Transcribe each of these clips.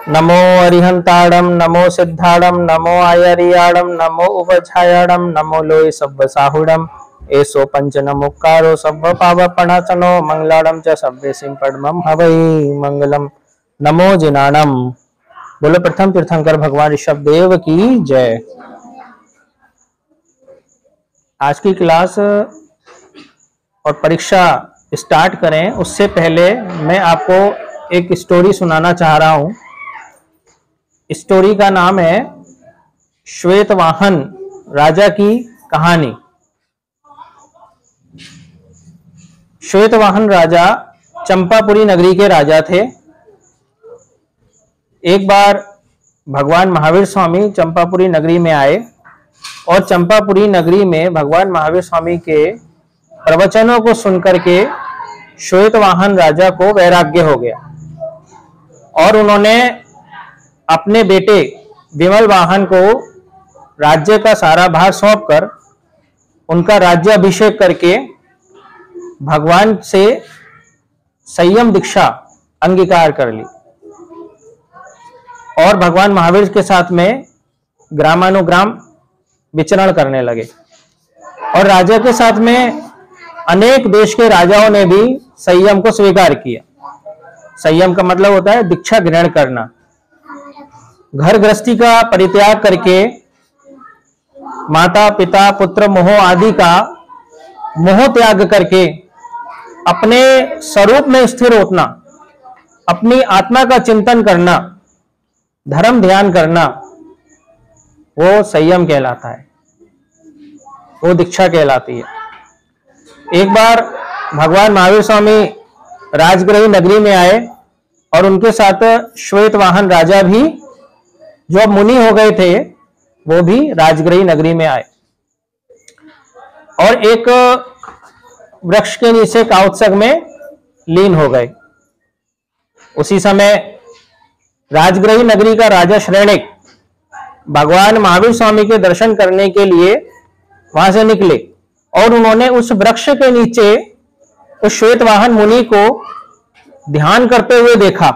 नमो अरिहंताड़म नमो सिद्धाड़म नमो आयरियाड़म नमो उपछायाड़म नमो लोय सब्ब साहुड़म एसो पंच नमुक्कारो सब्ब पावपणाचनो मंगलाड़म च सब्बे सिंपड़मम हवै मंगलम। नमो जिनाणम। बोलो प्रथम तीर्थंकर भगवान ऋषभ देव की जय। आज की क्लास और परीक्षा स्टार्ट करें उससे पहले मैं आपको एक स्टोरी सुनाना चाह रहा हूं। स्टोरी का नाम है श्वेतवाहन राजा की कहानी। श्वेतवाहन राजा चंपापुरी नगरी के राजा थे। एक बार भगवान महावीर स्वामी चंपापुरी नगरी में आए और चंपापुरी नगरी में भगवान महावीर स्वामी के प्रवचनों को सुनकर के श्वेतवाहन राजा को वैराग्य हो गया और उन्होंने अपने बेटे विमल वाहन को राज्य का सारा भार सौंपकर उनका राज्याभिषेक करके भगवान से संयम दीक्षा अंगीकार कर ली और भगवान महावीर के साथ में ग्रामानुग्राम विचरण करने लगे। और राजा के साथ में अनेक देश के राजाओं ने भी संयम को स्वीकार किया। संयम का मतलब होता है दीक्षा ग्रहण करना। घर गृहस्थी का परित्याग करके माता पिता पुत्र मोह आदि का मोह त्याग करके अपने स्वरूप में स्थिर होना, अपनी आत्मा का चिंतन करना, धर्म ध्यान करना, वो संयम कहलाता है, वो दीक्षा कहलाती है। एक बार भगवान महावीर स्वामी राजगृही नगरी में आए और उनके साथ श्वेतवाहन राजा भी जो अब मुनि हो गए थे वो भी राजगृही नगरी में आए और एक वृक्ष के नीचे काउत्सक में लीन हो गए। उसी समय राजगृही नगरी का राजा श्रेणिक भगवान महावीर स्वामी के दर्शन करने के लिए वहां से निकले और उन्होंने उस वृक्ष के नीचे उस श्वेतवाहन मुनि को ध्यान करते हुए देखा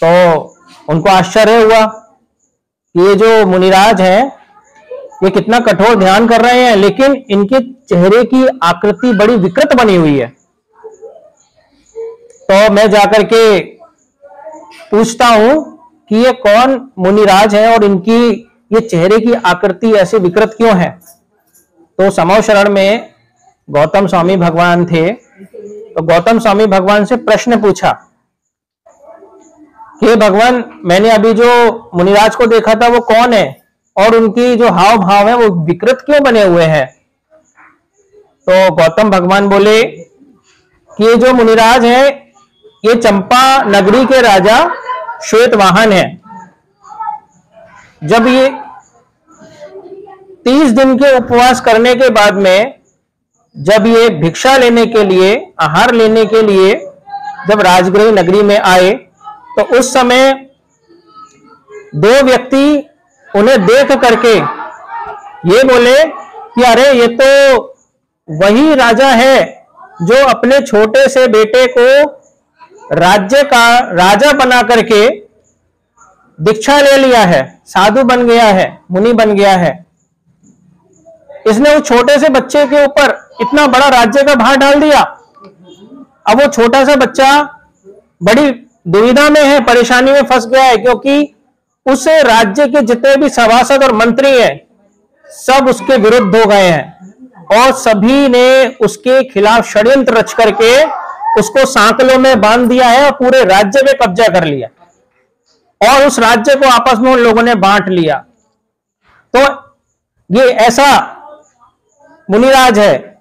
तो उनको आश्चर्य हुआ कि ये जो मुनिराज हैं ये कितना कठोर ध्यान कर रहे हैं, लेकिन इनके चेहरे की आकृति बड़ी विकृत बनी हुई है। तो मैं जाकर के पूछता हूं कि ये कौन मुनिराज है और इनकी ये चेहरे की आकृति ऐसी विकृत क्यों है। तो समव शरण में गौतम स्वामी भगवान थे। तो गौतम स्वामी भगवान से प्रश्न पूछा कि भगवान, मैंने अभी जो मुनिराज को देखा था वो कौन है और उनकी जो हाव भाव है वो विकृत क्यों बने हुए हैं। तो गौतम भगवान बोले कि ये जो मुनिराज है ये चंपा नगरी के राजा श्वेतवाहन है। जब ये 30 दिन के उपवास करने के बाद में जब ये भिक्षा लेने के लिए, आहार लेने के लिए जब राजगृह नगरी में आए तो उस समय दो व्यक्ति उन्हें देख करके ये बोले कि अरे ये तो वही राजा है जो अपने छोटे से बेटे को राज्य का राजा बना करके दीक्षा ले लिया है, साधु बन गया है, मुनि बन गया है। इसने उस छोटे से बच्चे के ऊपर इतना बड़ा राज्य का भार डाल दिया। अब वो छोटा सा बच्चा बड़ी दुविधा में है, परेशानी में फंस गया है, क्योंकि उस राज्य के जितने भी सभासद और मंत्री हैं सब उसके विरुद्ध हो गए हैं और सभी ने उसके खिलाफ षड्यंत्र रच करके उसको सांकलों में बांध दिया है और पूरे राज्य पे कब्जा कर लिया और उस राज्य को आपस में उन लोगों ने बांट लिया। तो ये ऐसा मुनिराज है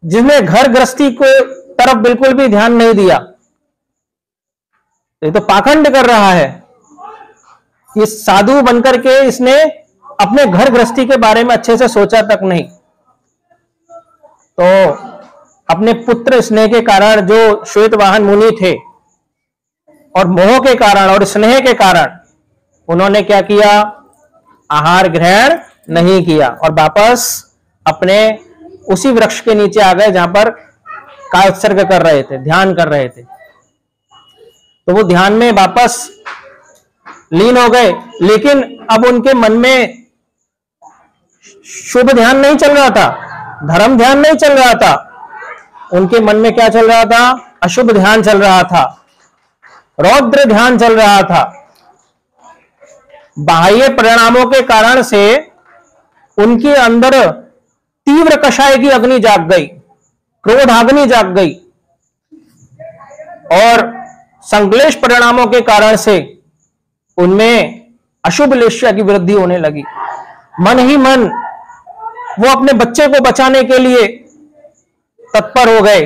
जिसने घर गृहस्थी को तरफ बिल्कुल भी ध्यान नहीं दिया। ये तो पाखंड कर रहा है कि साधु बनकर के इसने अपने घर गृहस्थी के बारे में अच्छे से सोचा तक नहीं। तो अपने पुत्र स्नेह के कारण जो श्वेतवाहन मुनि थे और मोह के कारण और स्नेह के कारण उन्होंने क्या किया, आहार ग्रहण नहीं किया और वापस अपने उसी वृक्ष के नीचे आ गए जहां पर कायोत्सर्ग कर रहे थे, ध्यान कर रहे थे। तो वो ध्यान में वापस लीन हो गए, लेकिन अब उनके मन में शुभ ध्यान नहीं चल रहा था, धर्म ध्यान नहीं चल रहा था, उनके मन में क्या चल रहा था? अशुभ ध्यान चल रहा था, रौद्र ध्यान चल रहा था। बाह्य परिणामों के कारण से उनके अंदर तीव्र कषाय की अग्नि जाग गई, क्रोधाग्नि जाग गई, और संश्लेष परिणामों के कारण से उनमें अशुभ लेष्या की वृद्धि होने लगी। मन ही मन वो अपने बच्चे को बचाने के लिए तत्पर हो गए।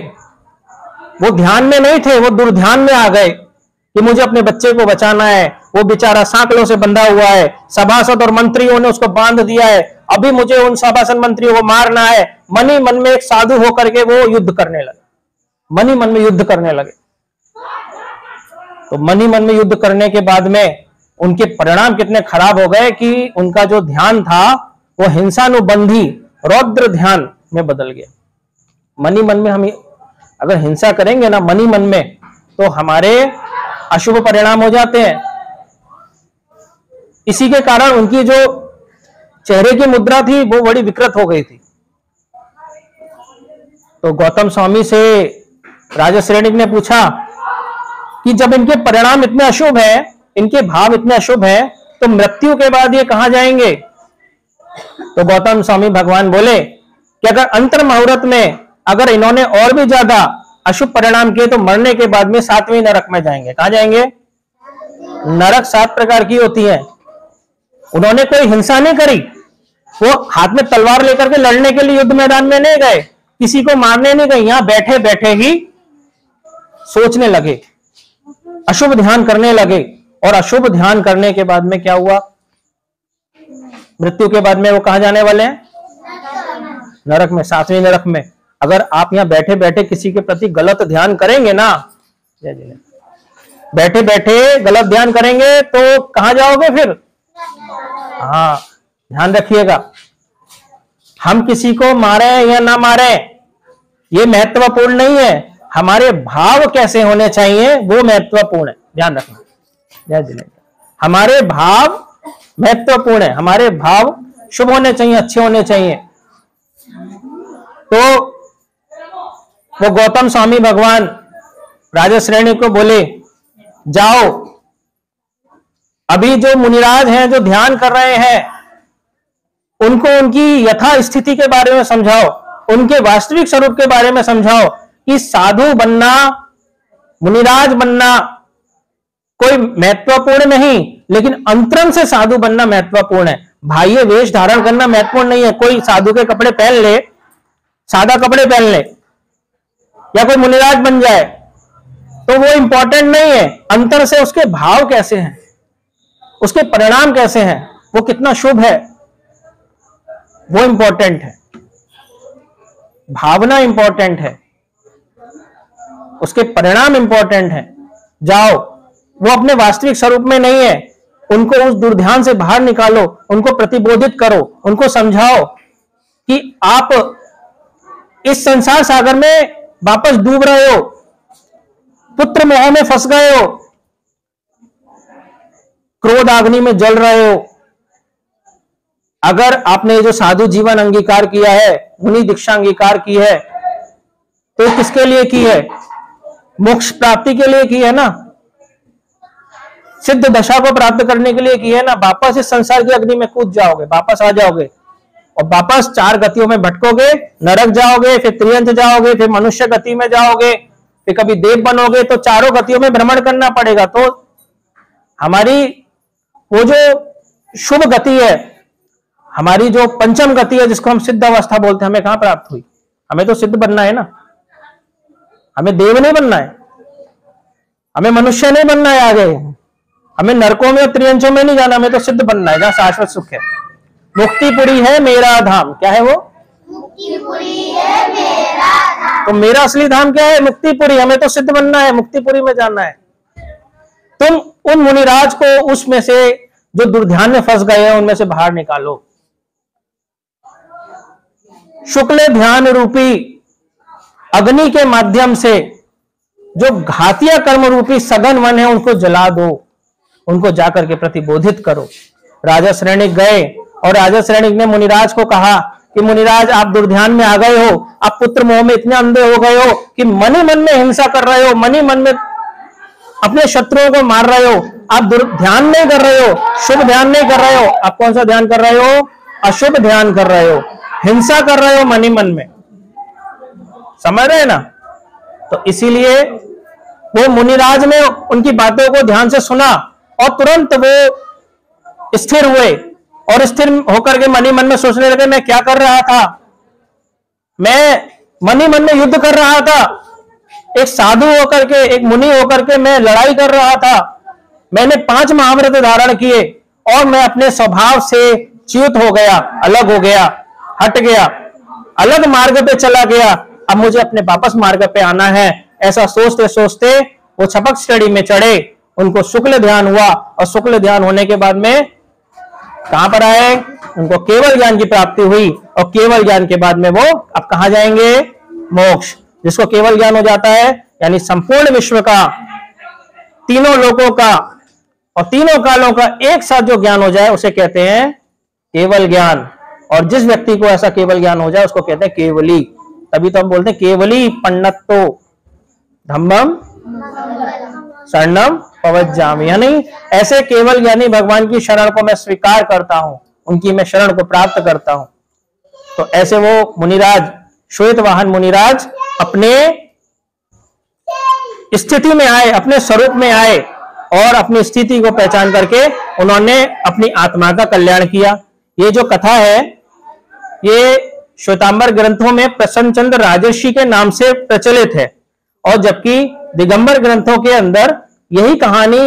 वो ध्यान में नहीं थे, वो दुर्ध्यान में आ गए कि मुझे अपने बच्चे को बचाना है। वो बेचारा सांकलों से बंधा हुआ है, सभासद और मंत्रियों ने उसको बांध दिया है, अभी मुझे उन सभासद मंत्रियों को मारना है। मन ही मन में एक साधु होकर के वो युद्ध करने लगे, मन ही मन में युद्ध करने लगे। तो मन ही मन में युद्ध करने के बाद में उनके परिणाम कितने खराब हो गए कि उनका जो ध्यान था वो हिंसानुबंधी रौद्र ध्यान में बदल गया। मन ही मन में हम अगर हिंसा करेंगे ना मन ही मन में, तो हमारे अशुभ परिणाम हो जाते हैं। इसी के कारण उनकी जो चेहरे की मुद्रा थी वो बड़ी विकृत हो गई थी। तो गौतम स्वामी से राजा श्रेणिक ने पूछा कि जब इनके परिणाम इतने अशुभ है, इनके भाव इतने अशुभ है, तो मृत्यु के बाद ये कहां जाएंगे? तो गौतम स्वामी भगवान बोले कि अगर अंतर मुहूर्त में अगर इन्होंने और भी ज्यादा अशुभ परिणाम किए तो मरने के बाद में 7वें नरक में जाएंगे। कहां जाएंगे? नरक 7 प्रकार की होती है। उन्होंने कोई हिंसा नहीं करी, वो हाथ में तलवार लेकर के लड़ने के लिए युद्ध मैदान में नहीं गए, किसी को मारने नहीं गए, यहां बैठे बैठे ही सोचने लगे, अशुभ ध्यान करने लगे। और अशुभ ध्यान करने के बाद में क्या हुआ? मृत्यु के बाद में वो कहां जाने वाले हैं? नरक में, 7वें नरक में। अगर आप यहां बैठे बैठे किसी के प्रति गलत ध्यान करेंगे ना, बैठे बैठे गलत ध्यान करेंगे तो कहां जाओगे फिर? हाँ, ध्यान रखिएगा, हम किसी को मारे या ना मारे ये महत्वपूर्ण नहीं है, हमारे भाव कैसे होने चाहिए वो महत्वपूर्ण है। ध्यान रखना, हमारे भाव महत्वपूर्ण है, हमारे भाव शुभ होने चाहिए, अच्छे होने चाहिए। तो वो गौतम स्वामी भगवान राजा श्रेणी को बोले, जाओ अभी जो मुनिराज हैं जो ध्यान कर रहे हैं उनको उनकी यथा स्थिति के बारे में समझाओ, उनके वास्तविक स्वरूप के बारे में समझाओ कि साधु बनना, मुनिराज बनना कोई महत्वपूर्ण नहीं, लेकिन अंतरंग से साधु बनना महत्वपूर्ण है। बाह्य वेश धारण करना महत्वपूर्ण नहीं है। कोई साधु के कपड़े पहन ले, सादा कपड़े पहन ले, या कोई मुनिराज बन जाए तो वो इंपॉर्टेंट नहीं है। अंतर से उसके भाव कैसे हैं, उसके परिणाम कैसे हैं, वो कितना शुभ है, वो इंपॉर्टेंट है। भावना इंपॉर्टेंट है, उसके परिणाम इंपॉर्टेंट है। जाओ, वो अपने वास्तविक स्वरूप में नहीं है, उनको उस दुर्ध्यान से बाहर निकालो, उनको प्रतिबोधित करो, उनको समझाओ कि आप इस संसार सागर में वापस डूब रहे हो, पुत्र मोह में फंस गए हो, क्रोध अग्नि में जल रहे हो। अगर आपने जो साधु जीवन अंगीकार किया है, मुनि दीक्षा अंगीकार की है, तो किसके लिए की है? मोक्ष प्राप्ति के लिए की है ना, सिद्ध दशा को प्राप्त करने के लिए की है ना। वापस इस संसार की अग्नि में कूद जाओगे, वापस आ जाओगे और वापस 4 गतियों में भटकोगे, नरक जाओगे, फिर त्रियंत जाओगे, फिर मनुष्य गति में जाओगे, फिर कभी देव बनोगे, तो चारों गतियों में भ्रमण करना पड़ेगा। तो हमारी वो जो शुभ गति है, हमारी जो पंचम गति है जिसको हम सिद्ध अवस्था बोलते हैं, हमें कहां प्राप्त हुई? हमें तो सिद्ध बनना है ना, हमें देव नहीं बनना है, हमें मनुष्य नहीं बनना है, आगे हमें नरकों में और त्रियंचों में नहीं जाना, हमें तो सिद्ध बनना है जहां शाश्वत सुख है। मुक्तिपुरी है मेरा धाम। क्या है वो? मुक्तिपुरी है मेरा धाम। तो मेरा असली धाम क्या है? मुक्तिपुरी। हमें तो सिद्ध बनना है, मुक्तिपुरी में जाना है। तुम उन मुनिराज को उसमें से जो दुर्ध्यान में फंस गए हैं उनमें से बाहर निकालो। शुक्ल ध्यान रूपी अग्नि के माध्यम से जो घातिया कर्म रूपी सघन वन है उनको जला दो, उनको जाकर के प्रतिबोधित करो। राजा श्रेणिक गए और राजा श्रेणिक ने मुनिराज को कहा कि मुनिराज आप दुर्ध्यान में आ गए हो, आप पुत्र मोह में इतने अंधे हो गए हो कि मन ही मन में हिंसा कर रहे हो, मन ही मन में अपने शत्रुओं को मार रहे हो, आप ध्यान नहीं कर रहे हो, शुभ ध्यान नहीं कर रहे हो। आप कौन सा ध्यान कर रहे हो? अशुभ ध्यान कर रहे हो, हिंसा कर रहे हो मन ही मन में, समझ रहे हैं ना। तो इसीलिए वो मुनिराज ने उनकी बातों को ध्यान से सुना और तुरंत वो स्थिर हुए और स्थिर होकर के मन ही मन में सोचने लगे मैं क्या कर रहा था, मैं मन ही मन में युद्ध कर रहा था, एक साधु होकर के, एक मुनि होकर के मैं लड़ाई कर रहा था, मैंने 5 महाव्रत धारण किए और मैं अपने स्वभाव से च्युत हो गया, अलग हो गया, हट गया, अलग मार्ग पे चला गया, अब मुझे अपने वापस मार्ग पे आना है। ऐसा सोचते सोचते वो छपक श्रेणी में चढ़े, उनको शुक्ल ध्यान हुआ और शुक्ल ध्यान होने के बाद में कहां पर आए? उनको केवल ज्ञान की प्राप्ति हुई और केवल ज्ञान के बाद में वो अब कहां जाएंगे? मोक्ष। जिसको केवल ज्ञान हो जाता है यानी संपूर्ण विश्व का, तीनों लोकों का और तीनों कालों का एक साथ जो ज्ञान हो जाए उसे कहते हैं केवल ज्ञान। और जिस व्यक्ति को ऐसा केवल ज्ञान हो जाए उसको कहते हैं केवली। तभी तो हम बोलते हैं केवली पन्नत्तो धम्मम शरणम पवज्जामि, यानी ऐसे केवल ज्ञानी भगवान की शरण को मैं स्वीकार करता हूं, उनकी मैं शरण को प्राप्त करता हूं। तो ऐसे वो मुनिराज, श्वेतवाहन मुनिराज अपने स्थिति में आए, अपने स्वरूप में आए और अपनी स्थिति को पहचान करके उन्होंने अपनी आत्मा का कल्याण किया। ये जो कथा है ये श्वेतांबर ग्रंथों में प्रसन्नचंद्र राजर्षि के नाम से प्रचलित है और जबकि दिगंबर ग्रंथों के अंदर यही कहानी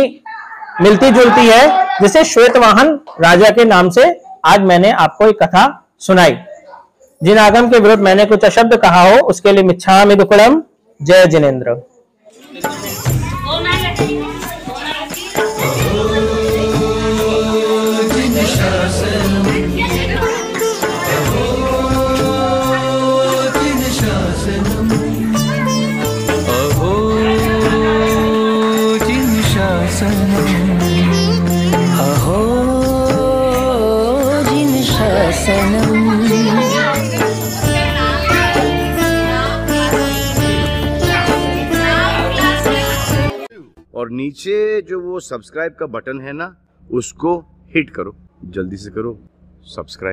मिलती जुलती है जिसे श्वेतवाहन राजा के नाम से आज मैंने आपको एक कथा सुनाई। जिन आगम के विरुद्ध मैंने कुछ अशब्द कहा हो उसके लिए मिच्छामि दुक्कडम। जय जिनेन्द्र। और नीचे जो वो सब्सक्राइब का बटन है ना उसको हिट करो, जल्दी से करो सब्सक्राइब।